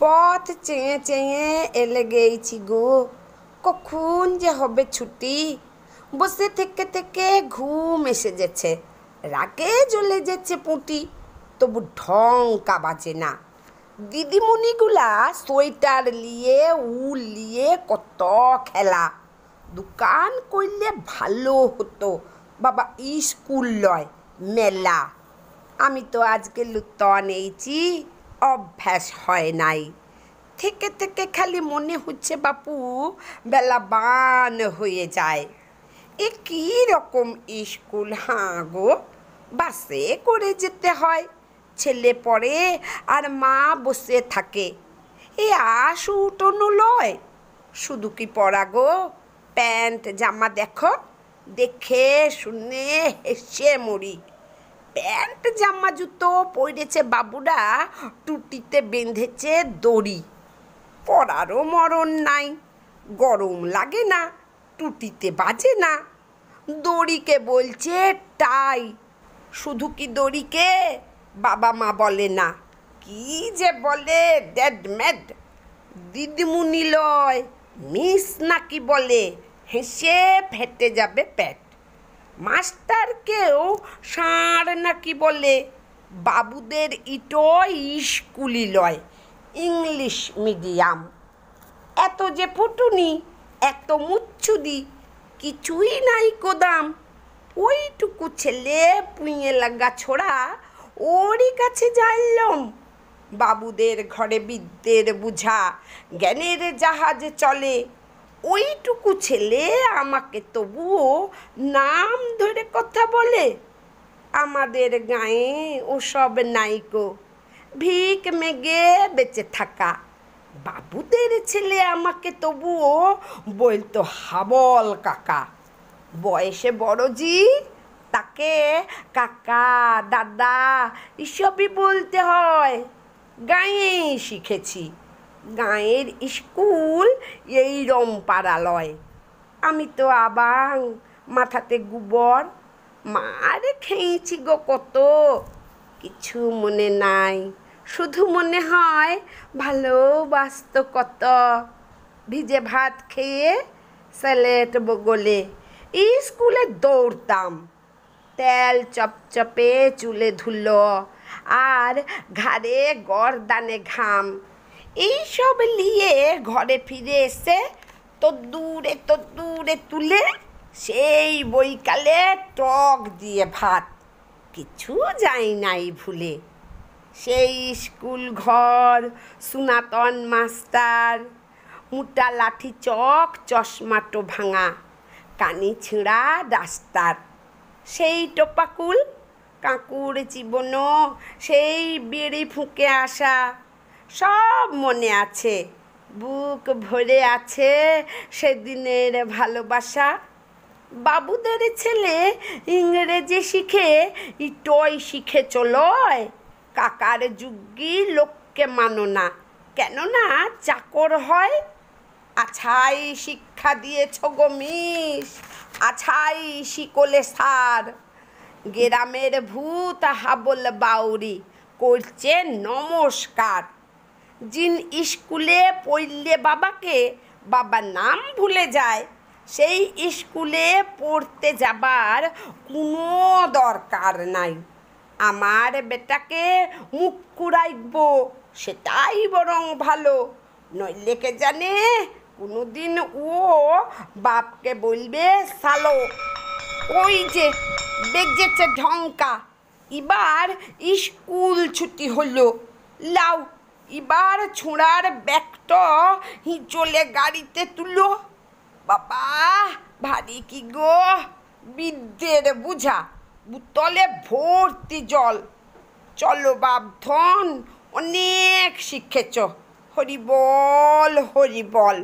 পথ চেয়ে চেয়ে এলে গেছি গো, কখন যে হবে ছুটি। বসে থেকে থেকে ঘুম এসে যাচ্ছে, রাগে জ্বলে যাচ্ছে পুঁটি, তবু ঢংকা বাজে না। দিদিমণিগুলা সোয়েটার লিয়ে উল লিয়ে কত খেলা। দোকান করলে ভালো হতো বাবা, স্কুল লয় মেলা। আমি তো আজকে লুতন এইছি, অভ্যাস হয় নাই। থেকে থেকে খালি মনে হচ্ছে বাপু বেলা বান হয়ে যায়। এ কী রকম স্কুল হাঁ গো, বাসে করে যেতে হয়, ছেলে পড়ে আর মা বসে থাকে। এ আশু উঠোনো লয়, শুধু কি পড়া গো, প্যান্ট জামা দেখো, দেখে শুনে হেসে মরি। প্যান্ট জামা জুতো পরেছে বাবুরা, টুটিতে বেঁধেছে দড়ি। পরারও মরণ নাই, গরম লাগে না, টুটিতে বাজে না। দড়িকে বলছে টাই, শুধু কি দড়িকে বাবা মা বলে না, কি যে বলে ড্যাড ম্যাড। দিদিমুনি লয় মিস নাকি বলে, হেসে ফেটে যাবে পেট। মাস্টারকেও ষাঁড় নাকি বলে। বাবুদের ইটো স্কুলই লয়, ইংলিশ মিডিয়াম। এত যে ফুটুনি, এত মুচ্ছুদি, কিছুই নাই কোদাম। ওইটুকু ছেলে পুঁয়ে লাগা ছোড়া, ওরই কাছে জানলাম। বাবুদের ঘরে বিদ্যের বুঝা, জ্ঞানের জাহাজ চলে। ওইটুকু ছেলে আমাকে তবুও নাম ধরে কথা বলে। আমাদের গায়ে ওসব নাইকো, ভিক মেগে বেঁচে থাকা। বাবুদের ছেলে আমাকে তবুও বলতো হাবল কাকা। বয়সে বড়জি, তাকে কাকা দাদা এসবই বলতে হয়। গাঁয়েই শিখেছি, গাঁয়ের স্কুল এই রমপাড়ালয়। আমি তো আবাং, মাথাতে গোবর, মার খেয়েছি গো কত, কিছু মনে নাই। শুধু মনে হয় ভালোবাসত কত। ভিজে ভাত খেয়ে স্যালেট বগলে স্কুলে দৌড়তাম। তেল চপচপে চুলে ধুলো, আর ঘাড়ে গরদানে ঘাম। এইসব নিয়ে ঘরে ফিরে এসে তো দূরে তুলে সেই বইকালে টক দিয়ে ভাত, কিছু যাই নাই ভুলে। সেই স্কুল ঘর, সনাতন মাস্টার, মোটা লাঠি চক, চশমাটো ভাঙা, কানি ছিঁড়া ডাস্টার। সেই টোপাকুল কাকুর জীবনও, সেই বিড়ি ফুঁকে আসা, সব মনে আছে। বুক ভরে আছে সেদিনের ভালোবাসা। বাবুদের ছেলে ইংরেজি শিখে ইটোই শিখে চলয়। কাকার যুগ্গি লোককে মানো না, কেননা চাকর হয়। আছাই শিক্ষা দিয়েছ গো মিস, আছাই শিকলে সার। গ্রামের ভূত হাবল বাউরি করছে নমস্কার। জিন স্কুলে পড়লে বাবাকে বাবা নাম ভুলে যায়, সেই স্কুলে পড়তে যাবার কোনো দরকার নাই। আমার বেটাকে মুখ কুড়াইব, সেটাই বরং ভালো। নইলে কে জানে কোনোদিন ও বাপকে বলবে সালো। ওই যে বেজেছে ঢংকা, এবার স্কুল ছুটি হলো। লাউ, এবার ছোঁড়ার ব্যাগটা হিঁচলে গাড়িতে তুলো। বাবা ভারী কি গো, বিদ্যের বুঝা, বোতলে ভর্তি জল। চলো বাপধন, অনেক শিখেছ, হরি বল হরি বল।